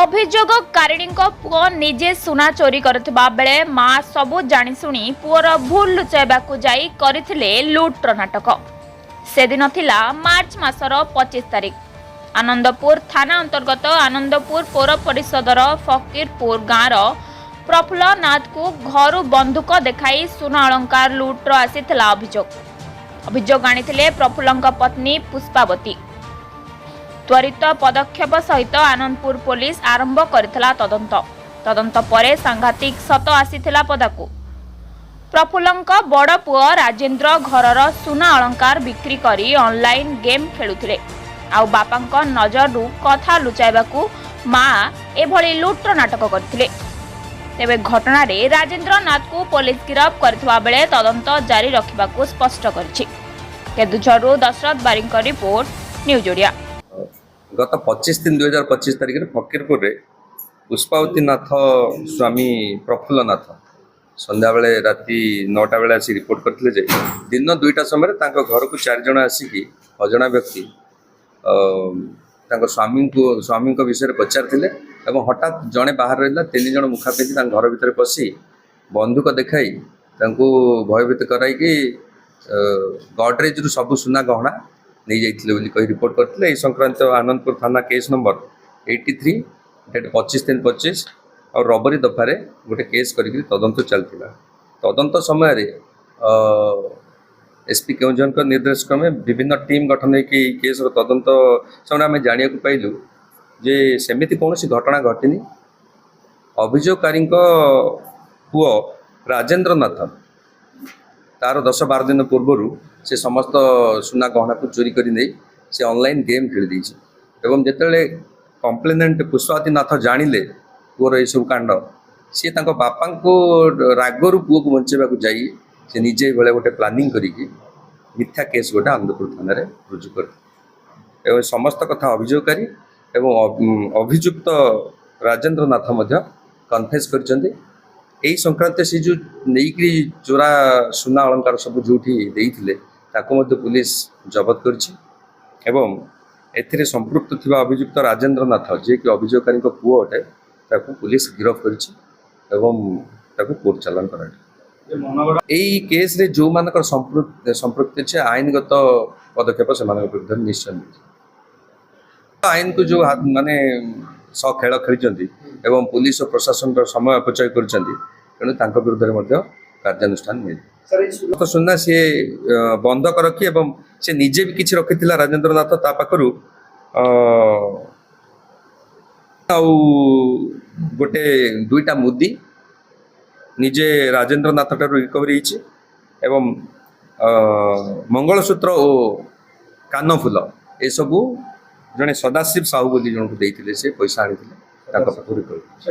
अभियोगकारिणी पुओ निजे सुना चोरी करथिबा बेले मां सबु जानिशुणी पुओर भूल लुचाइबाकू जाई करथिले लुट्र नाटक। से दिन थिला मार्च मासर 25 तारिख। आनंदपुर थाना अंतर्गत आनंदपुर पौर परिषदर फकीरपुर गाँवर प्रफुल्ल नाथ को घर बंधुक देखाई सुना अलंकार लुट्र आसीथिला अभियोग आनिथिले प्रफुल्लଙ୍କ पत्नी पुष्पावती। त्वरित पदक्षेप सहित आनंदपुर पुलिस आरंभ करथिला तदंत परे सांघातिक सत आसीथिला पदाकू। प्रफुल्लଙ୍କ बड़ पुओ राजेंद्र घरर सुना अलंकार बिक्री करी ऑनलाइन गेम खेलुथिले। आउ बापांक नजररू कथा लुचाइबाकू मां एभली लुट्र नाटक करथिले। तेबे घटना रे राजेंद्र नाथ को पुलिस गिरफ्त करथिबा बेले तदंत जारी रखिबाकू स्पष्ट करछि। केदुझरु दशरथ बारिंक रिपोर्ट न्यूज ओडिया। गत 25/3/2025 तारिख में फकीरपुर रे पुष्पावती नाथ स्वामी प्रफुल्ल नाथ संध्या बेले राति 9टा बेले आसी रिपोर्ट करथिले जे दिन 2टा समय घर को 4 जण आसिकी अजणा व्यक्ति स्वामी को विषय पचारथिले एवं हठात जड़े बाहर रहा 3 जण मुखा पिंधि घर भितर पशि बंधुक देखाई भयभीत कराई गडरेज रु सब सुना गहना नहीं जाइथिले बोली कही रिपोर्ट करथिले। ए संक्रांत आनंदपुर थाना केस नंबर 83 डेट 25/3/25 और रबरी दफारे गोटे केस करिक तदंत चलथिला। तदंत समय रे एसपी केउंझर निर्देश क्रमे विभिन्न टीम गठन होकर केस तदंत समय आम जाना पाइलु जे सेमिति कौन घटना घटिनी। अभियोगकारी पुओ राजेंद्र नाथ तार 10-12 दिन पूर्वर से समस्त सुना गहना को चोरी कर से ऑनलाइन गेम खेल दी एवं जिते कंप्लेनेंट पुष्पावती नाथ जानिले पुओर यह सब कांड सी बापा को रागरू पुओ को बचाइबा जाई से निजे भाई गोटे प्लानिंग करिकी मिथ्या केस गोटे आनंदपुर थाना रुजु कर समस्त कथा अभियोगकारी एवं अभियुक्त राजेंद्र नाथ कन्फेस कर यही संक्रांत से जो नहीं चोरा सुना अलंकार सब जो पुलिस जबत कर संपृक्त थिबा अभियुक्त राजेंद्र नाथ जे कि अभियोगकारी पुओ अटे ताको पुलिस गिरफ्त कर कोर्ट चालान कर केस रे जो मानकर संपृक्ति अच्छे आईनगत पदक्षेप से विरुद्ध निश्चय आईन को जो माने खेल खेली एवं पुलिस और प्रशासन समय अपचय कर विरुद्ध कार्यानुष्ठान मिले। तो सुना सी बंधक रखी एवं से निजे भी किसी रखी राजेंद्र नाथ ता पाखरु गोटे 2टा मुदी निजे राजेंद्र नाथ ठारू रिकवरी एवं मंगलसूत्र और कानफुल ए सबू जड़े सदाशिव साहू बोली जन को देते से पैसा आनी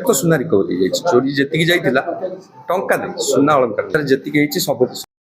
तो सुना रिकवरी चोरी जी जाइला टंका दे सुना अलंकार जी सब